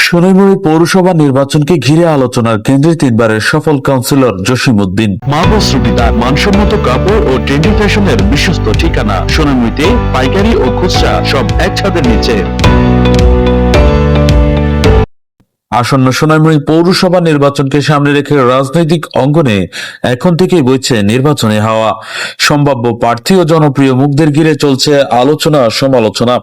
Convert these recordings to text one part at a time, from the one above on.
সোনাইমুড়ি পৌরসভা নির্বাচনকে ঘিরে আলোচনার কেন্দ্রে তিনবারের সফল কাউন্সিলর জসিমউদ্দিন। মা বস্ত্রবিতার মানসম্মত কাপড় ও ট্রেন্ডি ফ্যাশনের বিশ্বস্ত ঠিকানা। সোনাইমুড়িতে পাইকারি ও খুচরা সব এক ছাদের নিচে। আসন্ন সোনাইমুড়ি পৌরসভা নির্বাচনকে সামনে রেখে রাজনৈতিক অঙ্গনে এখন থেকেই বইছে নির্বাচনী হাওয়া। সম্ভাব্য প্রার্থী ও জনপ্রিয় মুখদের ঘিরে চলছে আলোচনা সমালোচনা।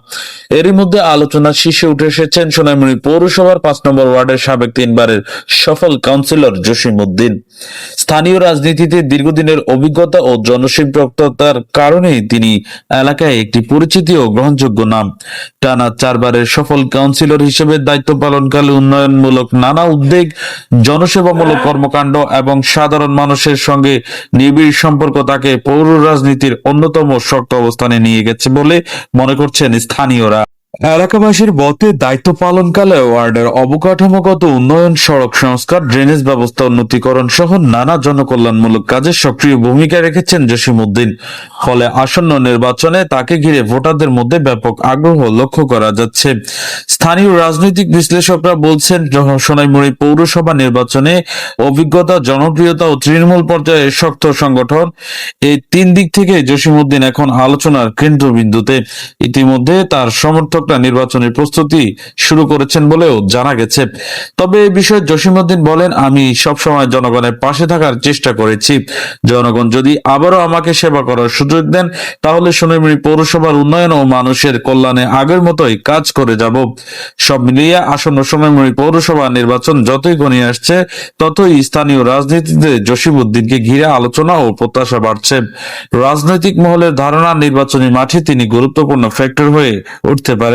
এরই মধ্যে আলোচনার শীর্ষে উঠে এসেছেন সোনাইমুড়ি পৌরসভার 5 নম্বর ওয়ার্ডের সাবেক তিনবারের সফল কাউন্সিলর জসিমউদ্দিন। স্থানীয় রাজনীতিতে দীর্ঘদিনের অভিজ্ঞতা ও জনসম্পৃক্ততার কারণেই তিনি এলাকায় একটি পরিচিতি ও গ্রহণযোগ্য নাম। টানা 4 বারের সফল কাউন্সিলর হিসেবে দায়িত্ব পালনকালে উন্নয়নমূলক নানা উদ্যোগ, জনসেবামূলক কর্মকাণ্ড এবং সাধারণ মানুষের সঙ্গে নিবিড় সম্পর্ক তাকে পৌর রাজনীতির অন্যতম শক্ত অবস্থানে নিয়ে গেছে বলে মনে করছেন স্থানীয়রা। এলাকাবাসীর মতে দায়িত্ব পালনকালে ওয়ার্ডের অবকাঠামোগত উন্নয়ন, সড়ক সংস্কার, ড্রেনেজ ব্যবস্থা উন্নতিকরণ সহ নানা জনকল্যাণমূলক কাজে সক্রিয় ভূমিকা রেখেছেন জসিমউদ্দিন। ফলে আসন্ন নির্বাচনে তাকে ঘিরে ভোটারদের মধ্যে ব্যাপক আগ্রহ লক্ষ্য করা যাচ্ছে। স্থানীয় রাজনৈতিক বিশ্লেষকরা বলছেন, সোনাইমুড়ি পৌরসভা নির্বাচনে অভিজ্ঞতা, জনপ্রিয়তা ও তৃণমূল পর্যায়ে শক্ত সংগঠন, এই 3 দিক থেকে জসিমউদ্দিন এখন আলোচনার কেন্দ্রবিন্দুতে। ইতিমধ্যে তার সমর্থক নির্বাচনের প্রস্তুতি শুরু করেছেন বলেও জানা গেছে। তবে এই বিষয়ে জসিমউদ্দিন বলেন, আমি সবসময় জনগণের পাশে থাকার চেষ্টা করেছি। জনগণ যদি আবারও আমাকে সেবা করার সুযোগ দেন তাহলে সোনাইমুড়ি পৌরসভার উন্নয়ন ও মানুষের কল্যাণে আগের মতোই কাজ করে যাব। সব মিলিয়ে আসন্ন সোনাইমুড়ি পৌরসভা নির্বাচন যতই ঘনিয়ে আসছে ততই স্থানীয় রাজনীতিতে জসিমউদ্দিনকে ঘিরে আলোচনা ও প্রত্যাশা বাড়ছে। রাজনৈতিক মহলের ধারণা, নির্বাচনী মাঠে তিনি গুরুত্বপূর্ণ ফ্যাক্টর হয়ে উঠতে পারেন।